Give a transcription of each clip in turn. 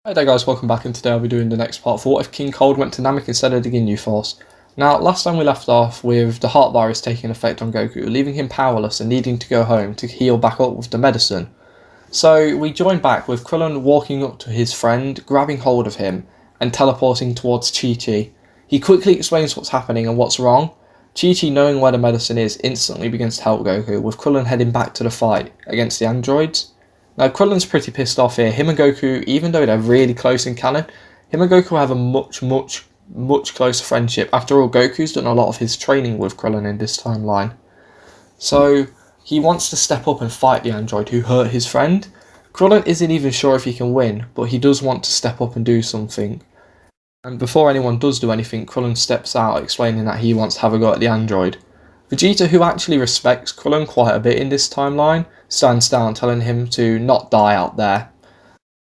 Hi there guys, welcome back, and today I'll be doing the next part for what if King Cold went to Namek instead of the Ginyu Force. Now, last time we left off with the heart virus taking effect on Goku, leaving him powerless and needing to go home to heal back up with the medicine. So we join back with Krillin walking up to his friend, grabbing hold of him, and teleporting towards Chi-Chi. He quickly explains what's happening and what's wrong. Chi-Chi, knowing where the medicine is, instantly begins to help Goku, with Krillin heading back to the fight against the androids. Now, Krillin's pretty pissed off here. Him and Goku, even though they're really close in canon, him and Goku have a much closer friendship. After all, Goku's done a lot of his training with Krillin in this timeline. So, he wants to step up and fight the android who hurt his friend. Krillin isn't even sure if he can win, but he does want to step up and do something. And before anyone does do anything, Krillin steps out, explaining that he wants to have a go at the android. Vegeta, who actually respects Krillin quite a bit in this timeline, stands down, telling him to not die out there.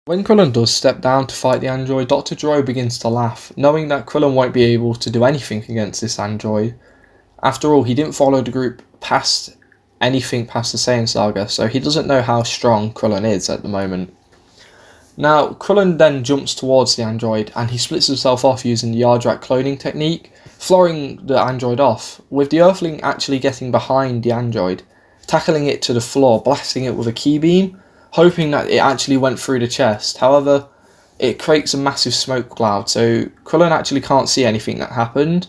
When Krillin does step down to fight the android, Dr. Gero begins to laugh, knowing that Krillin won't be able to do anything against this android. After all, he didn't follow the group past anything past the Saiyan Saga, so he doesn't know how strong Krillin is at the moment. Now, Krillin then jumps towards the android, and he splits himself off using the Yardrat cloning technique, flooring the android off, with the Earthling actually getting behind the android, tackling it to the floor, blasting it with a key beam, hoping that it actually went through the chest. However, it creates a massive smoke cloud, so Krillin actually can't see anything that happened,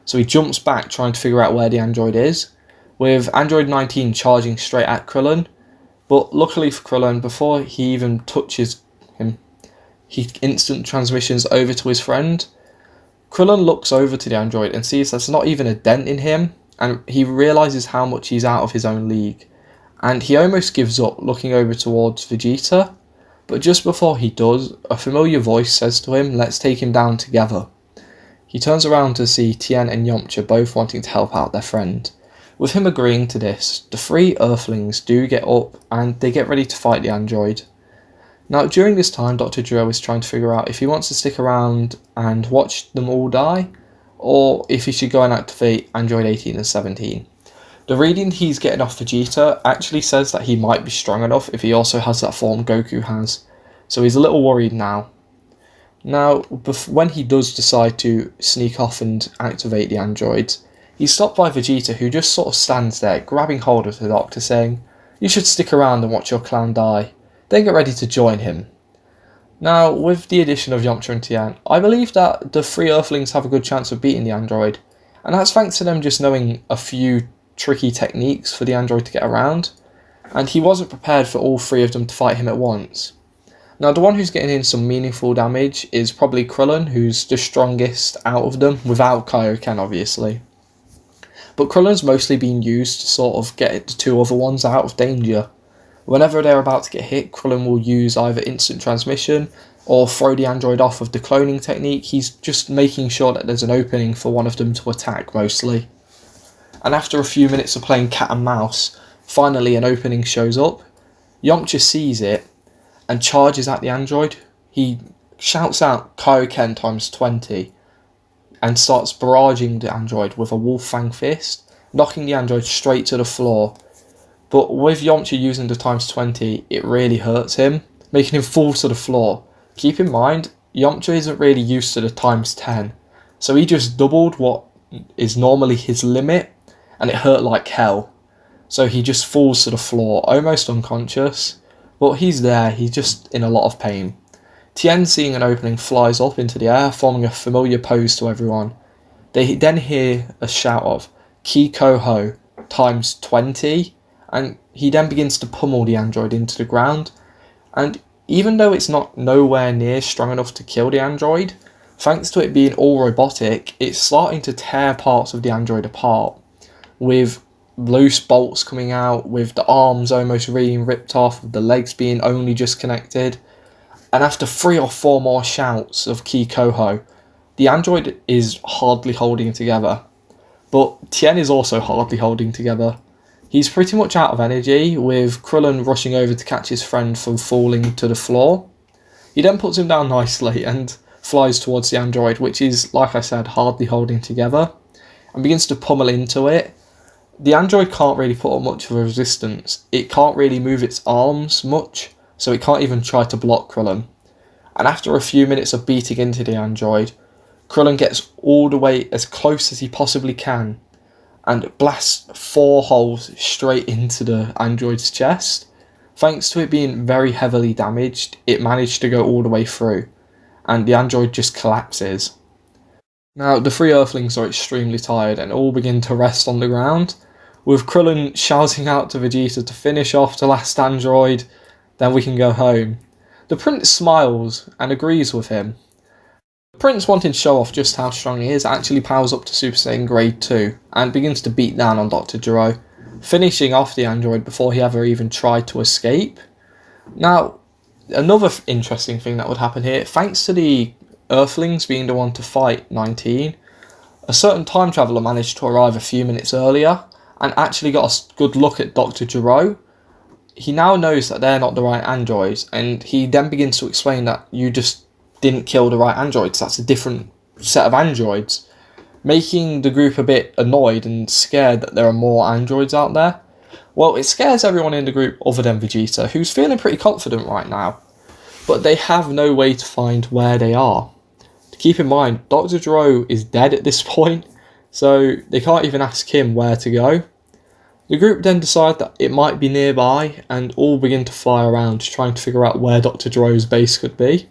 so he jumps back trying to figure out where the android is, with Android 19 charging straight at Krillin, but luckily for Krillin, before he even touches him, he instant transmissions over to his friend. Krillin looks over to the android and sees there's not even a dent in him, and he realises how much he's out of his own league, and he almost gives up, looking over towards Vegeta, but just before he does, a familiar voice says to him, "Let's take him down together." He turns around to see Tien and Yamcha both wanting to help out their friend. With him agreeing to this, the three Earthlings do get up and they get ready to fight the android. Now, during this time, Dr. Gero is trying to figure out if he wants to stick around and watch them all die, or if he should go and activate Android 18 and 17. The reading he's getting off Vegeta actually says that he might be strong enough if he also has that form Goku has, so he's a little worried now. Now, when he does decide to sneak off and activate the androids, he's stopped by Vegeta, who just sort of stands there, grabbing hold of the doctor, saying, "You should stick around and watch your clan die, then get ready to join him." Now, with the addition of Yamcha and Tien, I believe that the three Earthlings have a good chance of beating the android, and that's thanks to them just knowing a few tricky techniques for the android to get around, and he wasn't prepared for all three of them to fight him at once. Now, the one who's getting in some meaningful damage is probably Krillin, who's the strongest out of them, without Kaioken obviously. But Krillin's mostly being used to sort of get the two other ones out of danger. Whenever they're about to get hit, Krillin will use either instant transmission or throw the android off with the cloning technique. He's just making sure that there's an opening for one of them to attack mostly. And after a few minutes of playing cat and mouse, finally an opening shows up. Yamcha sees it and charges at the android. He shouts out Kaioken times 20 and starts barraging the android with a wolf fang fist, knocking the android straight to the floor. But with Yamcha using the times 20, it really hurts him, making him fall to the floor. Keep in mind, Yamcha isn't really used to the times 10, so he just doubled what is normally his limit, and it hurt like hell. So he just falls to the floor, almost unconscious, but he's there, he's just in a lot of pain. Tien, seeing an opening, flies up into the air, forming a familiar pose to everyone. They then hear a shout of Ki Ko Ho times 20, and he then begins to pummel the android into the ground, and even though it's not nowhere near strong enough to kill the android, thanks to it being all robotic, it's starting to tear parts of the android apart, with loose bolts coming out, with the arms almost being ripped off, with the legs being only just connected, and after 3 or 4 more shouts of Ki Ko Ho, the android is hardly holding together, but Tien is also hardly holding together. He's pretty much out of energy, with Krillin rushing over to catch his friend from falling to the floor. He then puts him down nicely and flies towards the android, which is, like I said, hardly holding together, and begins to pummel into it. The android can't really put up much of a resistance. It can't really move its arms much, so it can't even try to block Krillin. and after a few minutes of beating into the android, Krillin gets all the way as close as he possibly can and blasts 4 holes straight into the android's chest. Thanks to it being very heavily damaged, it managed to go all the way through, and the android just collapses. Now, the 3 Earthlings are extremely tired and all begin to rest on the ground, with Krillin shouting out to Vegeta to finish off the last android, then we can go home. The Prince smiles and agrees with him. The Prince, wanting to show off just how strong he is, actually powers up to Super Saiyan Grade 2 and begins to beat down on Dr. Gero, finishing off the android before he ever even tried to escape. Now, another interesting thing that would happen here, thanks to the Earthlings being the one to fight 19, a certain time traveller managed to arrive a few minutes earlier and actually got a good look at Dr. Gero. He now knows that they're not the right androids, and he then begins to explain that you just didn't kill the right androids, that's a different set of androids, making the group a bit annoyed and scared that there are more androids out there. Well, it scares everyone in the group other than Vegeta, who's feeling pretty confident right now, but they have no way to find where they are. Keep in mind, Dr. Gero is dead at this point, so they can't even ask him where to go. The group then decide that it might be nearby and all begin to fly around trying to figure out where Dr. Gero's base could be.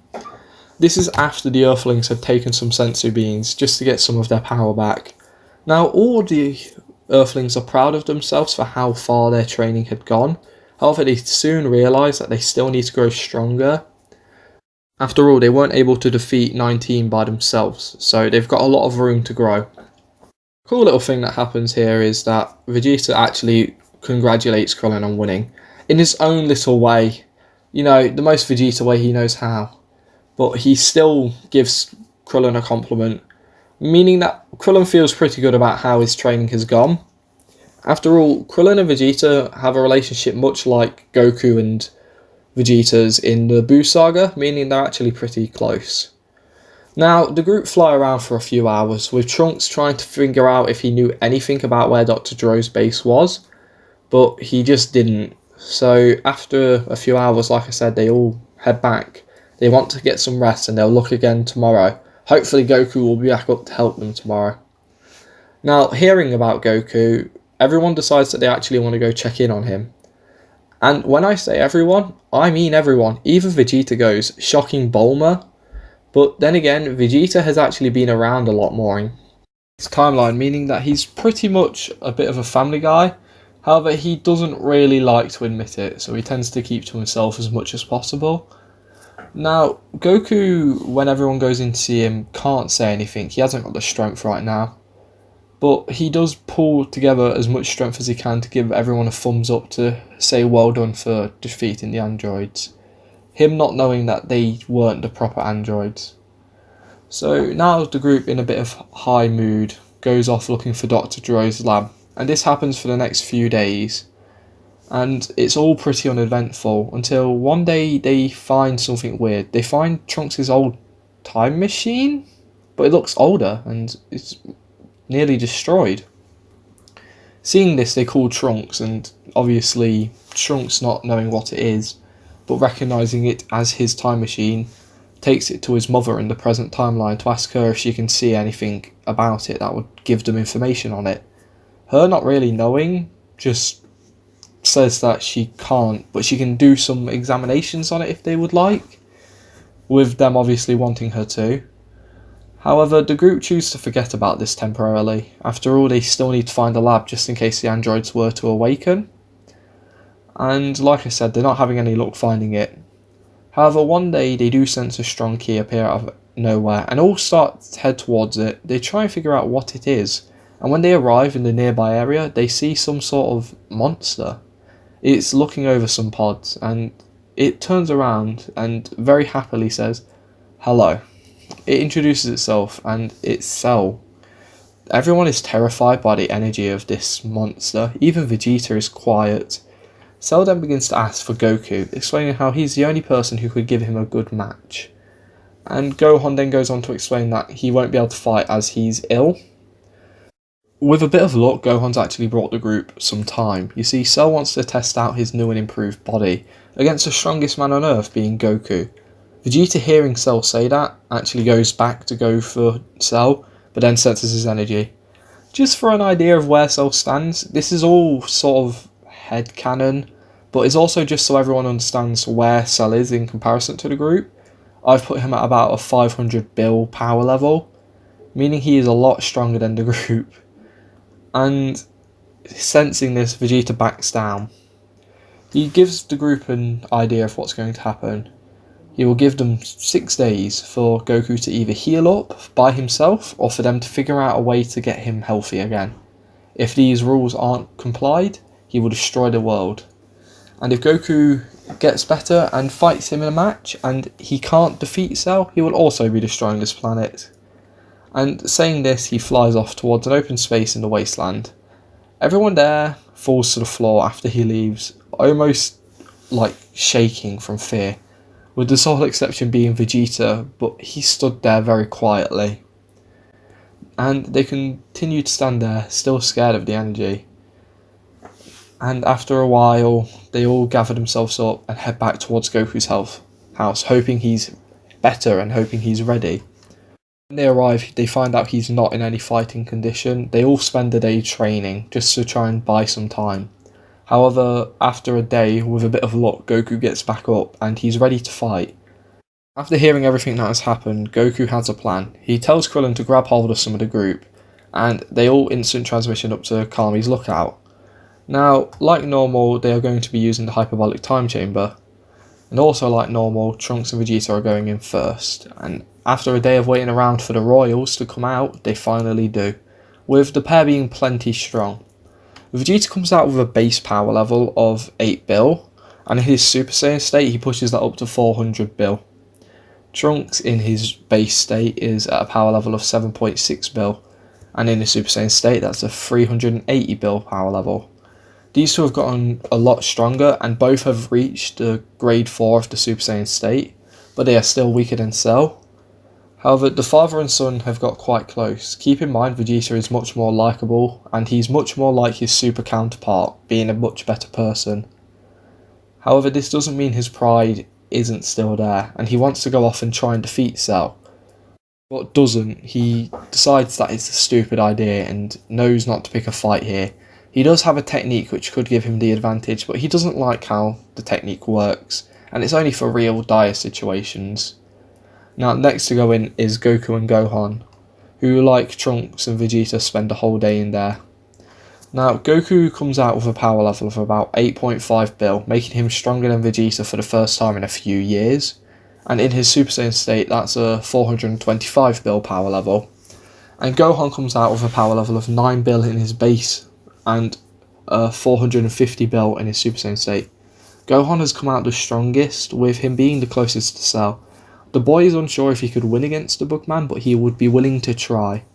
This is after the Earthlings had taken some sensu beans just to get some of their power back. Now, all the Earthlings are proud of themselves for how far their training had gone. However, they soon realise that they still need to grow stronger. After all, they weren't able to defeat 19 by themselves, so they've got a lot of room to grow. A cool little thing that happens here is that Vegeta actually congratulates Krillin on winning, in his own little way. You know, the most Vegeta way he knows how. But he still gives Krillin a compliment, meaning that Krillin feels pretty good about how his training has gone. After all, Krillin and Vegeta have a relationship much like Goku and Vegeta's in the Buu saga, meaning they're actually pretty close. Now, the group fly around for a few hours, with Trunks trying to figure out if he knew anything about where Dr. Gero's base was, but he just didn't. So after a few hours, like I said, they all head back. They want to get some rest and they'll look again tomorrow. Hopefully Goku will be back up to help them tomorrow. Now, hearing about Goku, everyone decides that they actually want to go check in on him. And when I say everyone, I mean everyone. Even Vegeta goes, shocking Bulma. But then again, Vegeta has actually been around a lot more in his timeline, meaning that he's pretty much a bit of a family guy. However, he doesn't really like to admit it, so he tends to keep to himself as much as possible. Now, Goku, when everyone goes in to see him, can't say anything. He hasn't got the strength right now. But he does pull together as much strength as he can to give everyone a thumbs up to say well done for defeating the androids. Him not knowing that they weren't the proper androids. So now the group, in a bit of high mood, goes off looking for Dr. Gero's lab. And this happens for the next few days. And it's all pretty uneventful until one day they find something weird. They find Trunks' old time machine, but it looks older and it's nearly destroyed. Seeing this, they call Trunks, and obviously Trunks, not knowing what it is, but recognising it as his time machine, takes it to his mother in the present timeline to ask her if she can see anything about it that would give them information on it. Her not really knowing, just says that she can't, but she can do some examinations on it if they would like, with them obviously wanting her to. However, the group choose to forget about this temporarily. After all, they still need to find a lab just in case the androids were to awaken. And like I said, they're not having any luck finding it. However, one day they do sense a strong key appear out of nowhere and all start to head towards it. They try and figure out what it is, and when they arrive in the nearby area, they see some sort of monster. It's looking over some pods, and it turns around and very happily says, "Hello." It introduces itself, and it's Cell. Everyone is terrified by the energy of this monster. Even Vegeta is quiet. Cell then begins to ask for Goku, explaining how he's the only person who could give him a good match. And Gohan then goes on to explain that he won't be able to fight as he's ill. With a bit of luck, Gohan's actually brought the group some time. You see, Cell wants to test out his new and improved body against the strongest man on Earth, being Goku. Vegeta, hearing Cell say that, actually goes back to go for Cell, but then senses his energy. Just for an idea of where Cell stands, this is all sort of headcanon, but it's also just so everyone understands where Cell is in comparison to the group. I've put him at about a 500 bill power level, meaning he is a lot stronger than the group. And sensing this, Vegeta backs down. He gives the group an idea of what's going to happen. He will give them 6 days for Goku to either heal up by himself or for them to figure out a way to get him healthy again. If these rules aren't complied, he will destroy the world. And if Goku gets better and fights him in a match and he can't defeat Cell, he will also be destroying this planet. And saying this, he flies off towards an open space in the wasteland. Everyone there falls to the floor after he leaves, almost like shaking from fear, with the sole exception being Vegeta, but he stood there very quietly. And they continue to stand there, still scared of the energy. And after a while, they all gather themselves up and head back towards Goku's house, hoping he's better and hoping he's ready. When they arrive, they find out he's not in any fighting condition. They all spend the day training, just to try and buy some time. However, after a day, with a bit of luck, Goku gets back up and he's ready to fight. After hearing everything that has happened, Goku has a plan. He tells Krillin to grab hold of some of the group, and they all instant transmission up to Kami's lookout. Now, like normal, they are going to be using the Hyperbolic time chamber, and also like normal, Trunks and Vegeta are going in first, and after a day of waiting around for the Royals to come out, they finally do, with the pair being plenty strong. Vegeta comes out with a base power level of 8 bill, and in his Super Saiyan state he pushes that up to 400 bill. Trunks in his base state is at a power level of 7.6 bill, and in his Super Saiyan state that's a 380 bill power level. These two have gotten a lot stronger and both have reached the grade 4 of the Super Saiyan state, but they are still weaker than Cell. However, the father and son have got quite close. Keep in mind Vegeta is much more likeable, and he's much more like his super counterpart, being a much better person. However, this doesn't mean his pride isn't still there, and he wants to go off and try and defeat Cell. But doesn't. He decides that it's a stupid idea and knows not to pick a fight here. He does have a technique which could give him the advantage, but he doesn't like how the technique works, and it's only for real dire situations. Now, next to go in is Goku and Gohan, who, like Trunks and Vegeta, spend a whole day in there. Now, Goku comes out with a power level of about 8.5 bill, making him stronger than Vegeta for the first time in a few years, and in his Super Saiyan state that's a 425 bill power level. And Gohan comes out with a power level of 9 bill in his base, and 450 bill in his Super Saiyan state. Gohan has come out the strongest, with him being the closest to Cell. The boy is unsure if he could win against the Bugman, but he would be willing to try.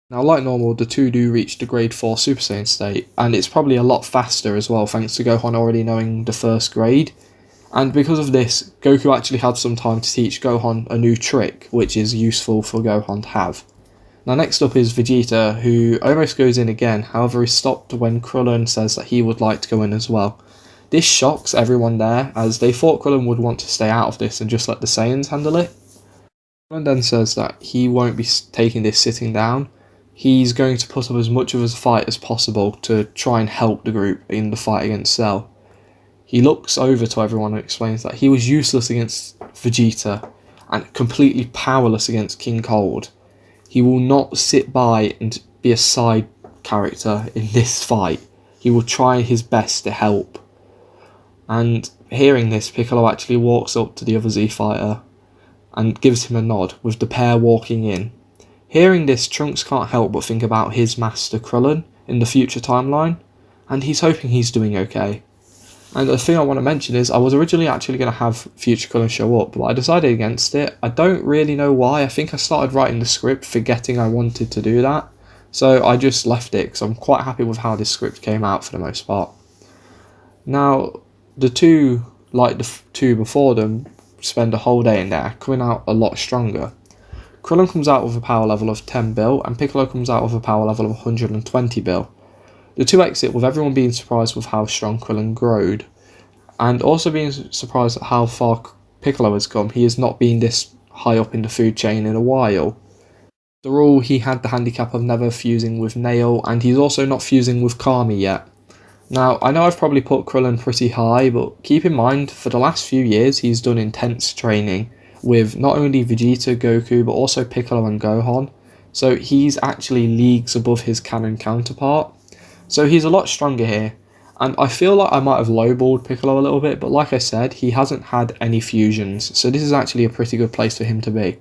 Now, like normal, the two do reach the grade 4 Super Saiyan state, and it's probably a lot faster as well, thanks to Gohan already knowing the first grade. And because of this, Goku actually had some time to teach Gohan a new trick, which is useful for Gohan to have. Now, next up is Vegeta, who almost goes in again, however is stopped when Krillin says that he would like to go in as well. This shocks everyone there, as they thought Krillin would want to stay out of this and just let the Saiyans handle it. Krillin then says that he won't be taking this sitting down. He's going to put up as much of a fight as possible to try and help the group in the fight against Cell. He looks over to everyone and explains that he was useless against Vegeta and completely powerless against King Cold. He will not sit by and be a side character in this fight. He will try his best to help. And hearing this, Piccolo actually walks up to the other Z fighter and gives him a nod, with the pair walking in. Hearing this, Trunks can't help but think about his master Krillin in the future timeline, and he's hoping he's doing okay. And the thing I want to mention is, I was originally actually going to have future Krillin show up, but I decided against it. I don't really know why. I think I started writing the script forgetting I wanted to do that, so I just left it because I'm quite happy with how this script came out for the most part. Now, the two, like the two before them, spend a whole day in there, coming out a lot stronger. Krillin comes out with a power level of 10 bill, and Piccolo comes out with a power level of 120 bill. The two exit with everyone being surprised with how strong Krillin growed, and also being surprised at how far Piccolo has come, he has not been this high up in the food chain in a while. After all, he had the handicap of never fusing with Nail, and he's also not fusing with Kami yet. Now, I know I've probably put Krillin pretty high, but keep in mind, for the last few years, he's done intense training with not only Vegeta, Goku, but also Piccolo and Gohan. So he's actually leagues above his canon counterpart. So he's a lot stronger here. And I feel like I might have lowballed Piccolo a little bit, but like I said, he hasn't had any fusions, so this is actually a pretty good place for him to be.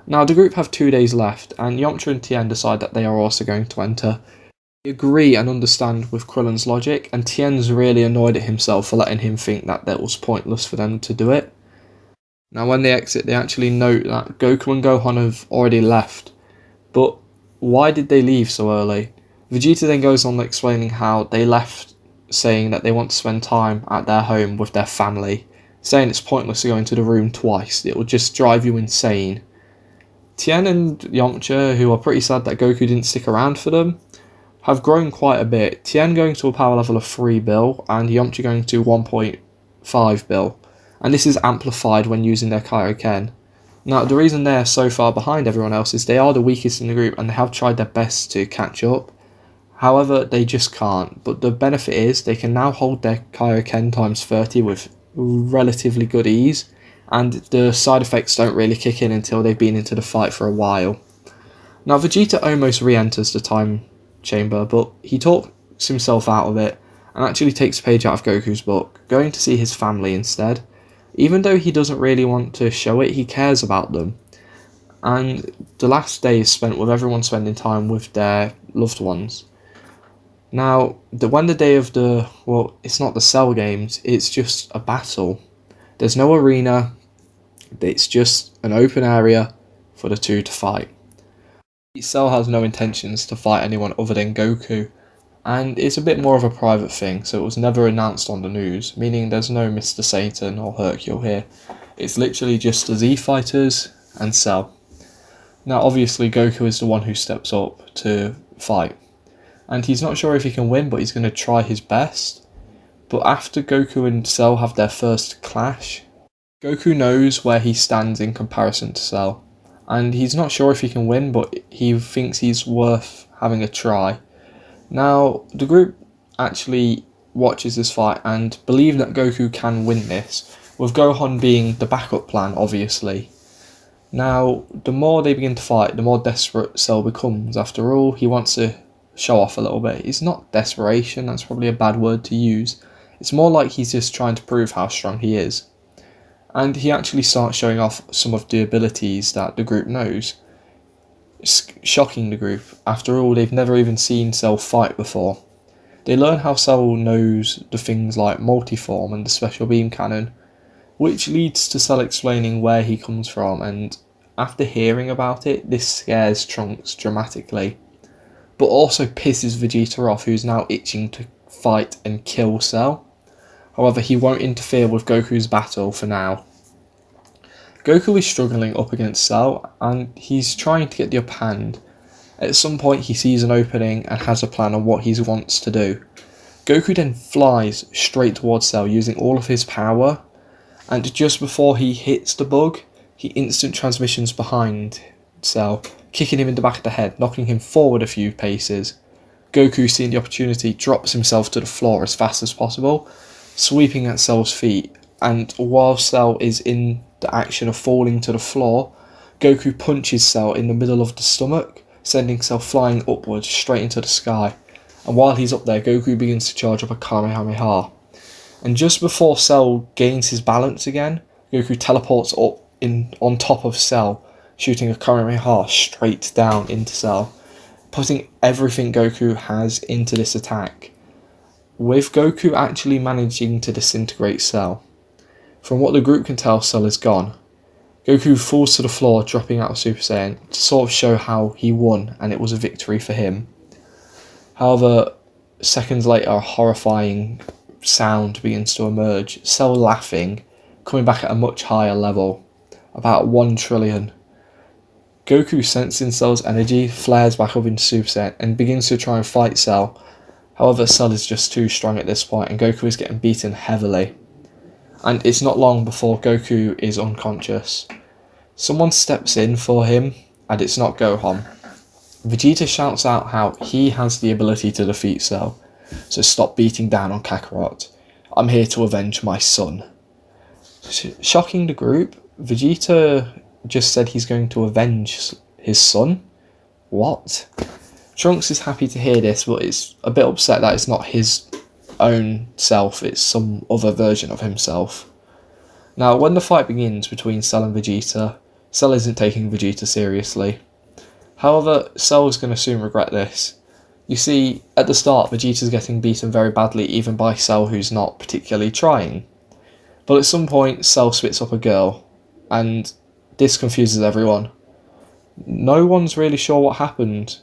Now, the group have 2 days left, and Yamcha and Tien decide that they are also going to enter. They agree and understand with Krillin's logic, and Tien's really annoyed at himself for letting him think that was pointless for them to do it. Now, when they exit, they actually note that Goku and Gohan have already left, but why did they leave so early? Vegeta then goes on explaining how they left saying that they want to spend time at their home with their family, saying it's pointless to go into the room twice, it will just drive you insane. Tien and Yamcha, who are pretty sad that Goku didn't stick around for them, have grown quite a bit. Tien going to a power level of 3 bill and Yamcha going to 1.5 bill, and this is amplified when using their Kaioken. Now, the reason they're so far behind everyone else is they are the weakest in the group and they have tried their best to catch up. However, they just can't, but the benefit is they can now hold their Kaioken times 30 with relatively good ease, and the side effects don't really kick in until they've been into the fight for a while. Now, Vegeta almost re-enters the time chamber, but he talks himself out of it and actually takes a page out of Goku's book, going to see his family instead. Even though he doesn't really want to show it, he cares about them. And the last day is spent with everyone spending time with their loved ones. Now, when the day of it's not the Cell Games, it's just a battle. There's no arena, it's just an open area for the two to fight. Cell has no intentions to fight anyone other than Goku, and it's a bit more of a private thing, so it was never announced on the news, meaning there's no Mr. Satan or Hercule here. It's literally just the Z Fighters and Cell. Now, obviously, Goku is the one who steps up to fight. And he's not sure if he can win, but he's going to try his best. But after Goku and Cell have their first clash, Goku knows where he stands in comparison to Cell. And he's not sure if he can win, but he thinks he's worth having a try. Now, the group actually watches this fight and believe that Goku can win this, with Gohan being the backup plan, obviously. Now, the more they begin to fight, the more desperate Cell becomes. After all, he wants to show off a little bit. It's not desperation, that's probably a bad word to use. It's more like he's just trying to prove how strong he is. And he actually starts showing off some of the abilities that the group knows. It's shocking the group. After all, they've never even seen Cell fight before. They learn how Cell knows the things like multiform and the special beam cannon, which leads to Cell explaining where he comes from, and after hearing about it, this scares Trunks dramatically, but also pisses Vegeta off, who's now itching to fight and kill Cell. However, he won't interfere with Goku's battle for now. Goku is struggling up against Cell, and he's trying to get the upper hand. At some point he sees an opening and has a plan on what he wants to do. Goku then flies straight towards Cell using all of his power, and just before he hits the bug, he instant transmissions behind Cell, kicking him in the back of the head, knocking him forward a few paces. Goku, seeing the opportunity, drops himself to the floor as fast as possible, sweeping at Cell's feet, and while Cell is in the action of falling to the floor, Goku punches Cell in the middle of the stomach, sending Cell flying upwards straight into the sky. And while he's up there, Goku begins to charge up a Kamehameha. And just before Cell gains his balance again, Goku teleports up on top of Cell, shooting a Kamehameha straight down into Cell, putting everything Goku has into this attack, with Goku actually managing to disintegrate Cell. From what the group can tell, Cell is gone. Goku falls to the floor, dropping out of Super Saiyan, to sort of show how he won and it was a victory for him. However, seconds later, a horrifying sound begins to emerge, Cell laughing, coming back at a much higher level, about 1 trillion. Goku, sensing Cell's energy, flares back up into Super Saiyan and begins to try and fight Cell. However, Cell is just too strong at this point and Goku is getting beaten heavily. and it's not long before Goku is unconscious. Someone steps in for him, and it's not Gohan. Vegeta shouts out how he has the ability to defeat Cell, so stop beating down on Kakarot. I'm here to avenge my son. Shocking the group, Vegeta just said he's going to avenge his son? What? Trunks is happy to hear this, but is a bit upset that it's not his own self, it's some other version of himself. Now, when the fight begins between Cell and Vegeta, Cell isn't taking Vegeta seriously. However, Cell is going to soon regret this. You see, at the start, Vegeta's getting beaten very badly even by Cell, who's not particularly trying. But at some point, Cell spits up a girl, and this confuses everyone. No one's really sure what happened.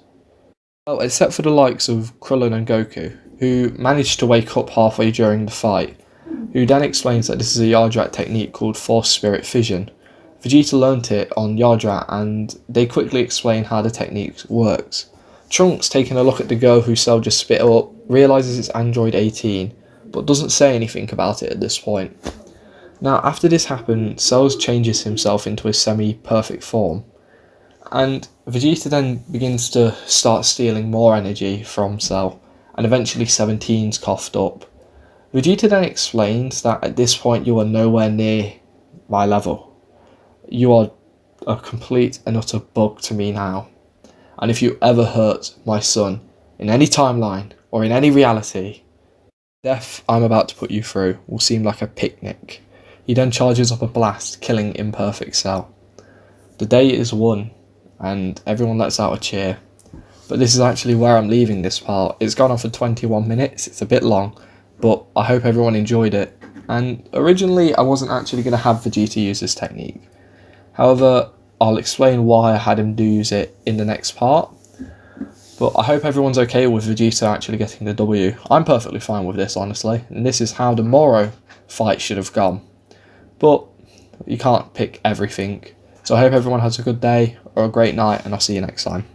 Well, except for the likes of Krillin and Goku, who managed to wake up halfway during the fight, who then explains that this is a Yardrat technique called Force Spirit Fission. Vegeta learnt it on Yardrat, and they quickly explain how the technique works. Trunks, taking a look at the girl who Cell just spit up, realises it's Android 18, but doesn't say anything about it at this point. Now, after this happened, Cell changes himself into a semi-perfect form, and Vegeta then begins to start stealing more energy from Cell, and eventually 17's coughed up. Vegeta then explains that at this point you are nowhere near my level. You are a complete and utter bug to me now, and if you ever hurt my son in any timeline or in any reality, death I'm about to put you through will seem like a picnic. He then charges up a blast, killing Imperfect Cell. The day is won, and everyone lets out a cheer. But this is actually where I'm leaving this part. It's gone on for 21 minutes, it's a bit long, but I hope everyone enjoyed it. And originally I wasn't actually going to have Vegeta use this technique. However, I'll explain why I had him use it in the next part. But I hope everyone's okay with Vegeta actually getting the W. I'm perfectly fine with this, honestly, and this is how the Moro fight should have gone. But you can't pick everything. So I hope everyone has a good day or a great night, and I'll see you next time.